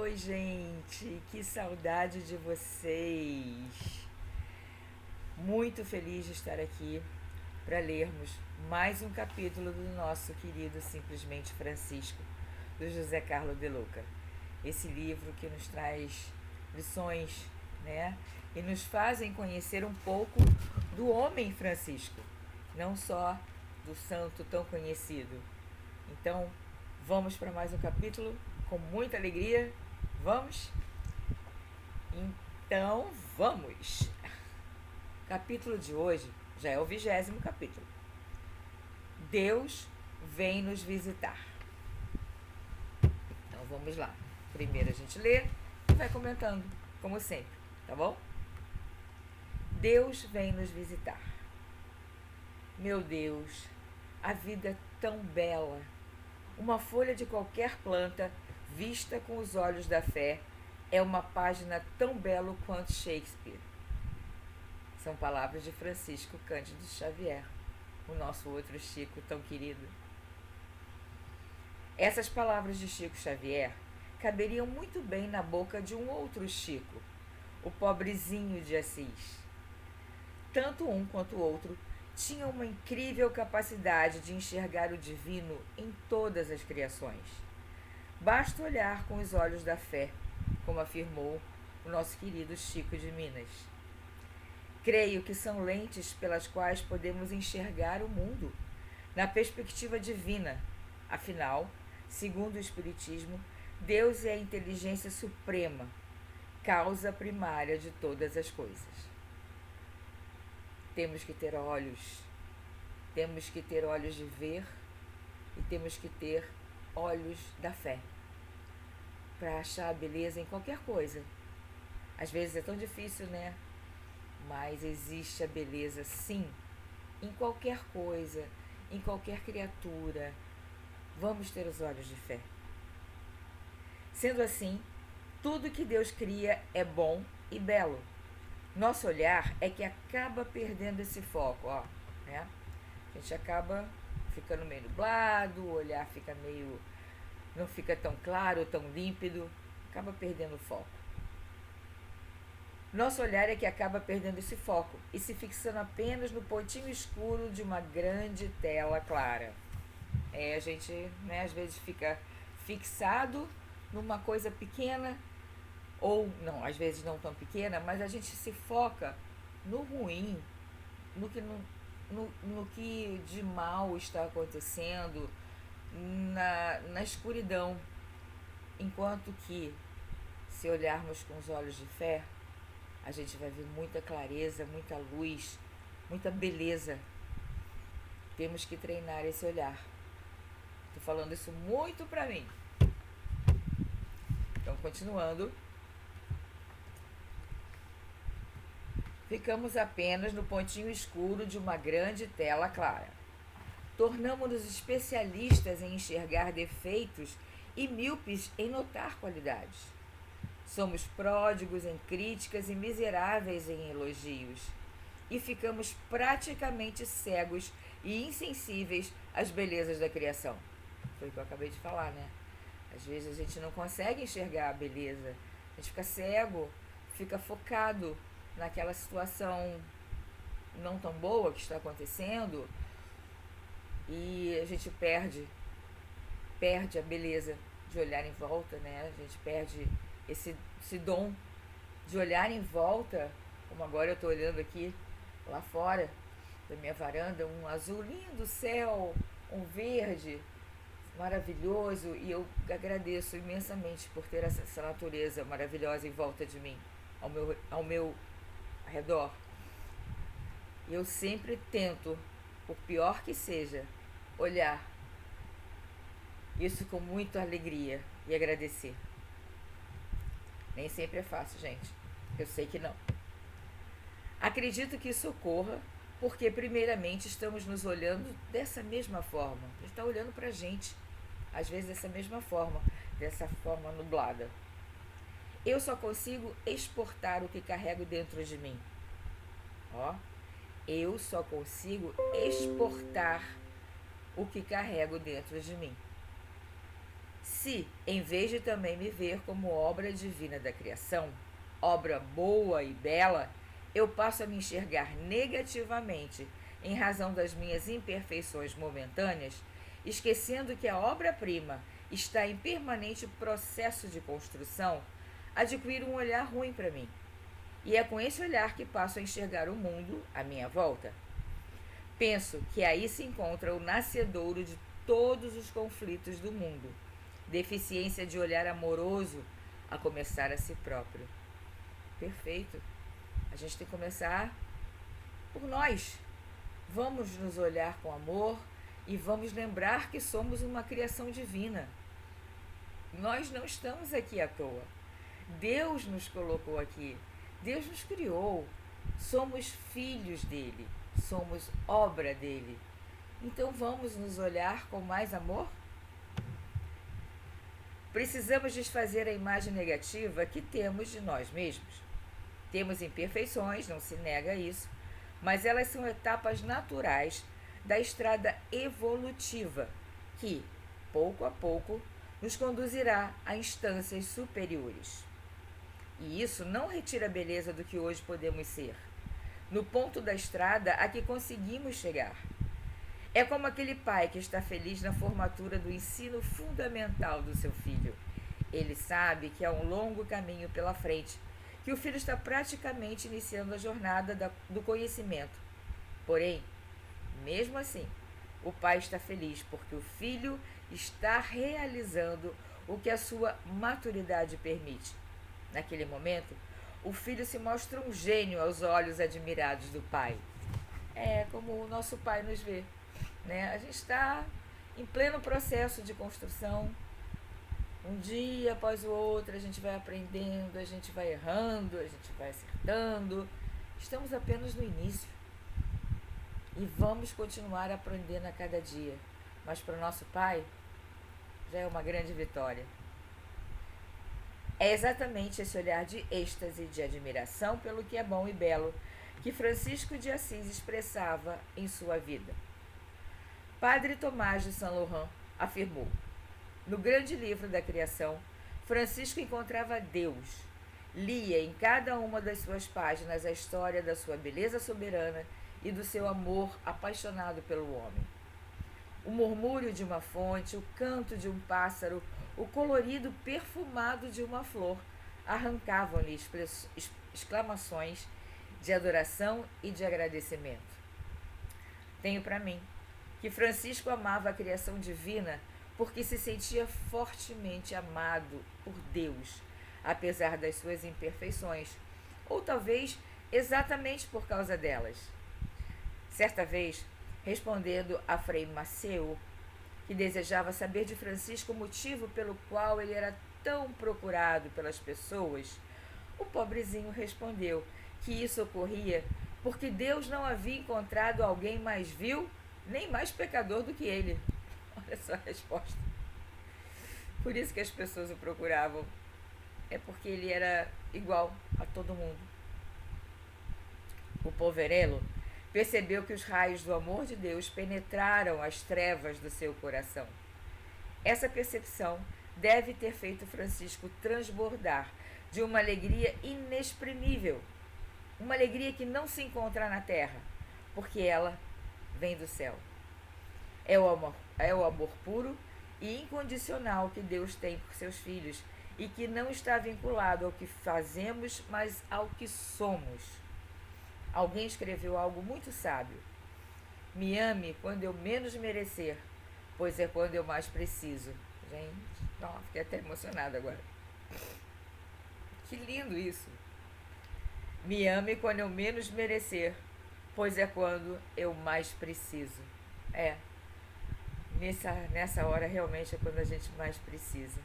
Oi, gente, que saudade de vocês! Muito feliz de estar aqui para lermos mais um capítulo do nosso querido Simplesmente Francisco, do José Carlos de Luca. Esse livro que nos traz lições, né? E nos fazem conhecer um pouco do homem Francisco, não só do santo tão conhecido. Então, vamos para mais um capítulo com muita alegria. Vamos? Então, vamos! Capítulo de hoje já é o 20º capítulo. Deus vem nos visitar. Então, vamos lá. Primeiro a gente lê e vai comentando, como sempre, tá bom? Deus vem nos visitar. Meu Deus, a vida é tão bela. Uma folha de qualquer planta, vista com os olhos da fé, é uma página tão bela quanto Shakespeare. São palavras de Francisco Cândido Xavier, o nosso outro Chico tão querido. Essas palavras de Chico Xavier caberiam muito bem na boca de um outro Chico, o pobrezinho de Assis. Tanto um quanto o outro tinham uma incrível capacidade de enxergar o divino em todas as criações. Basta olhar com os olhos da fé, como afirmou o nosso querido Chico de Minas. Creio que são lentes pelas quais podemos enxergar o mundo, na perspectiva divina. Afinal, segundo o Espiritismo, Deus é a inteligência suprema, causa primária de todas as coisas. Temos que ter olhos de ver e temos que ter olhos da fé para achar a beleza em qualquer coisa. Às vezes é tão difícil, né? Mas existe a beleza, sim, em qualquer coisa, em qualquer criatura. Vamos ter os olhos de fé. Sendo assim, tudo que Deus cria é bom e belo. Nosso olhar é que acaba perdendo esse foco, ó, né? A gente acaba ficando meio nublado, o olhar fica meio... não fica tão claro, tão límpido, acaba perdendo o foco. Nosso olhar é que acaba perdendo esse foco e se fixando apenas no pontinho escuro de uma grande tela clara. A gente, né, às vezes fica fixado numa coisa pequena, ou não, às vezes não tão pequena, mas a gente se foca no ruim, no que de mal está acontecendo, na escuridão. Enquanto que, se olharmos com os olhos de fé, a gente vai ver muita clareza, muita luz, muita beleza. Temos que treinar esse olhar. Estou falando isso muito para mim. Então, continuando. Ficamos apenas no pontinho escuro de uma grande tela clara. Tornamo-nos especialistas em enxergar defeitos e míopes em notar qualidades. Somos pródigos em críticas e miseráveis em elogios. E ficamos praticamente cegos e insensíveis às belezas da criação. Foi o que eu acabei de falar, né? Às vezes a gente não consegue enxergar a beleza. A gente fica cego, fica focado naquela situação não tão boa que está acontecendo e a gente perde a beleza de olhar em volta, né? A gente perde esse dom de olhar em volta, como agora eu estou olhando aqui lá fora da minha varanda, um azul lindo céu, um verde maravilhoso, e eu agradeço imensamente por ter essa natureza maravilhosa em volta de mim, ao meu redor. E eu sempre tento, por pior que seja, olhar isso com muita alegria e agradecer. Nem sempre é fácil, gente. Eu sei que não. Acredito que isso ocorra porque, primeiramente, estamos nos olhando dessa mesma forma. A gente está olhando para a gente, às vezes, dessa mesma forma, dessa forma nublada. Eu só consigo exportar o que carrego dentro de mim. Ó, eu só consigo exportar o que carrego dentro de mim. Se, em vez de também me ver como obra divina da criação, obra boa e bela, eu passo a me enxergar negativamente em razão das minhas imperfeições momentâneas, esquecendo que a obra-prima está em permanente processo de construção, adquiro um olhar ruim para mim. E é com esse olhar que passo a enxergar o mundo à minha volta. Penso que aí se encontra o nascedouro de todos os conflitos do mundo. Deficiência de olhar amoroso, a começar a si próprio. Perfeito. A gente tem que começar por nós. Vamos nos olhar com amor e vamos lembrar que somos uma criação divina. Nós não estamos aqui à toa. Deus nos colocou aqui. Deus nos criou. Somos filhos dele. Somos obra dele. Então vamos nos olhar com mais amor? Precisamos desfazer a imagem negativa que temos de nós mesmos. Temos imperfeições, não se nega isso, mas elas são etapas naturais da estrada evolutiva que, pouco a pouco, nos conduzirá a instâncias superiores. E isso não retira a beleza do que hoje podemos ser, no ponto da estrada a que conseguimos chegar. É como aquele pai que está feliz na formatura do ensino fundamental do seu filho. Ele sabe que há um longo caminho pela frente, que o filho está praticamente iniciando a jornada do conhecimento. Porém, mesmo assim, o pai está feliz porque o filho está realizando o que a sua maturidade permite. Naquele momento, o filho se mostra um gênio aos olhos admirados do pai. É como o nosso pai nos vê, né? A gente está em pleno processo de construção. Um dia após o outro, a gente vai aprendendo, a gente vai errando, a gente vai acertando. Estamos apenas no início. E vamos continuar aprendendo a cada dia. Mas para o nosso pai, já é uma grande vitória. É exatamente esse olhar de êxtase, de admiração pelo que é bom e belo, que Francisco de Assis expressava em sua vida. Padre Tomás de Saint-Laurent afirmou: no grande livro da criação, Francisco encontrava Deus. Lia em cada uma das suas páginas a história da sua beleza soberana e do seu amor apaixonado pelo homem. O murmúrio de uma fonte, o canto de um pássaro, o colorido perfumado de uma flor arrancavam-lhe exclamações de adoração e de agradecimento. Tenho para mim que Francisco amava a criação divina porque se sentia fortemente amado por Deus, apesar das suas imperfeições, ou talvez exatamente por causa delas. Certa vez, respondendo a Frei Maceu, que desejava saber de Francisco o motivo pelo qual ele era tão procurado pelas pessoas, o pobrezinho respondeu que isso ocorria porque Deus não havia encontrado alguém mais vil nem mais pecador do que ele. Olha só a resposta. Por isso que as pessoas o procuravam. É porque ele era igual a todo mundo. O poverello percebeu que os raios do amor de Deus penetraram as trevas do seu coração. Essa percepção deve ter feito Francisco transbordar de uma alegria inexprimível, uma alegria que não se encontra na terra, porque ela vem do céu. É o amor puro e incondicional que Deus tem por seus filhos e que não está vinculado ao que fazemos, mas ao que somos. Alguém escreveu algo muito sábio: me ame quando eu menos merecer, pois é quando eu mais preciso. Gente, não, fiquei até emocionada agora. Que lindo isso. Me ame quando eu menos merecer, pois é quando eu mais preciso. Nessa hora realmente é quando a gente mais precisa.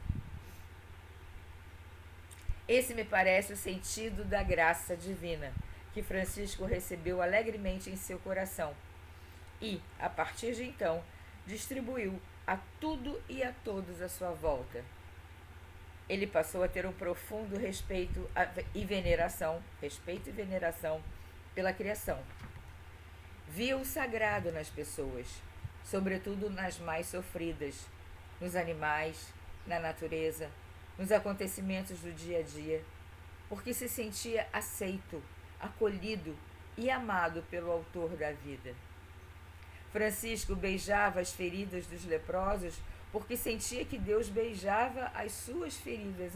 Esse me parece o sentido da graça divina que Francisco recebeu alegremente em seu coração e, a partir de então, distribuiu a tudo e a todos à sua volta. Ele passou a ter um profundo respeito e veneração pela criação. Via o sagrado nas pessoas, sobretudo nas mais sofridas, nos animais, na natureza, nos acontecimentos do dia a dia, porque se sentia aceito, acolhido e amado pelo autor da vida. Francisco beijava as feridas dos leprosos porque sentia que Deus beijava as suas feridas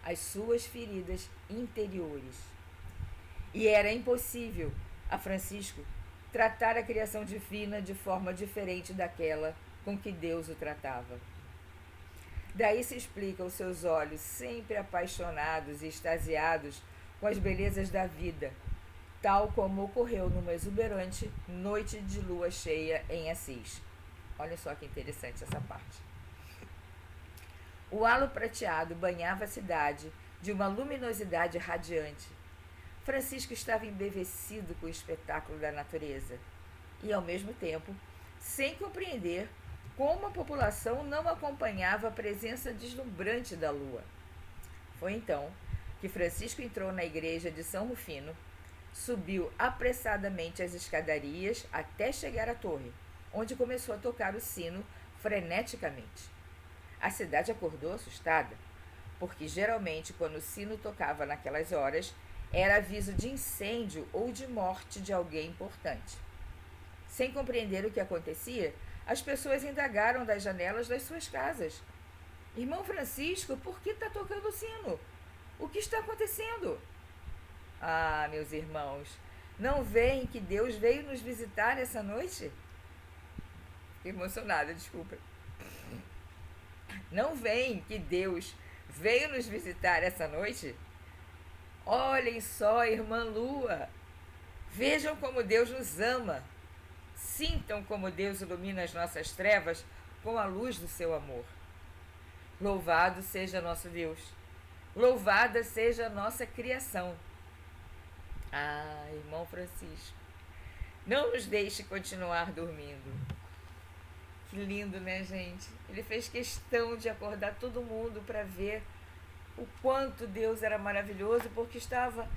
as suas feridas interiores. E era impossível a Francisco tratar a criação divina de forma diferente daquela com que Deus o tratava. Daí se explica os seus olhos sempre apaixonados e extasiados com as belezas da vida, tal como ocorreu numa exuberante noite de lua cheia em Assis. Olha só que interessante essa parte. O halo prateado banhava a cidade de uma luminosidade radiante. Francisco estava embevecido com o espetáculo da natureza e, ao mesmo tempo, sem compreender como a população não acompanhava a presença deslumbrante da lua. Foi então que Francisco entrou na igreja de São Rufino, subiu apressadamente as escadarias até chegar à torre, onde começou a tocar o sino freneticamente. A cidade acordou assustada, porque geralmente quando o sino tocava naquelas horas, era aviso de incêndio ou de morte de alguém importante. Sem compreender o que acontecia, as pessoas indagaram das janelas das suas casas. Irmão Francisco, por que está tocando o sino? O que está acontecendo? Ah, meus irmãos, não veem que Deus veio nos visitar essa noite? Fiquei emocionada, desculpa. Não veem que Deus veio nos visitar essa noite? Olhem só, irmã Lua. Vejam como Deus nos ama. Sintam como Deus ilumina as nossas trevas com a luz do seu amor. Louvado seja nosso Deus. Louvada seja a nossa criação. Ah, irmão Francisco, não nos deixe continuar dormindo. Que lindo, né, gente? Ele fez questão de acordar todo mundo para ver o quanto Deus era maravilhoso, porque estava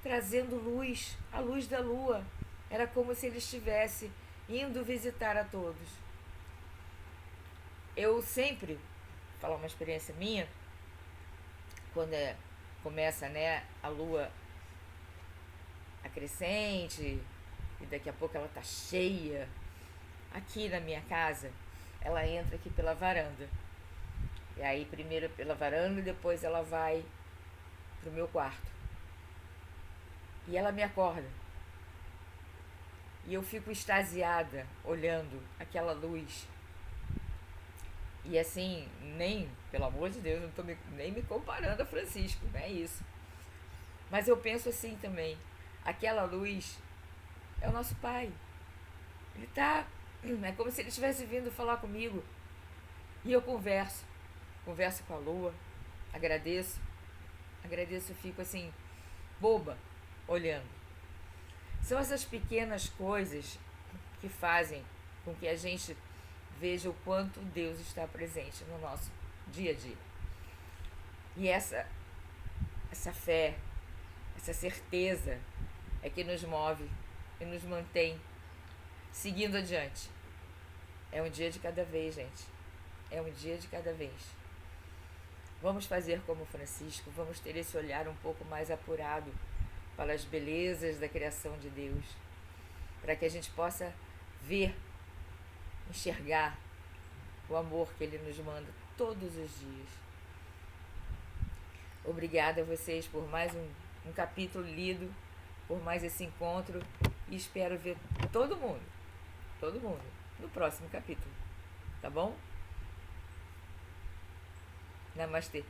trazendo luz, a luz da lua. Era como se ele estivesse indo visitar a todos. Eu sempre, vou falar uma experiência minha, quando começa, né, a lua a crescente, e daqui a pouco ela tá cheia. Aqui na minha casa, ela entra aqui pela varanda. E aí primeiro pela varanda e depois ela vai pro meu quarto. E ela me acorda. E eu fico extasiada olhando aquela luz. E assim, pelo amor de Deus, não estou nem me comparando a Francisco, não é isso. Mas eu penso assim também, aquela luz é o nosso Pai. Ele tá, é como se ele estivesse vindo falar comigo. E eu converso com a lua, agradeço, fico assim, boba, olhando. São essas pequenas coisas que fazem com que a gente veja o quanto Deus está presente no nosso dia a dia. E essa fé, essa certeza é que nos move e nos mantém seguindo adiante. É um dia de cada vez, gente. É um dia de cada vez. Vamos fazer como Francisco, vamos ter esse olhar um pouco mais apurado para as belezas da criação de Deus, para que a gente possa ver, enxergar o amor que Ele nos manda todos os dias. Obrigada a vocês por mais um capítulo lido, por mais esse encontro, e espero ver todo mundo, no próximo capítulo. Tá bom? Namastê.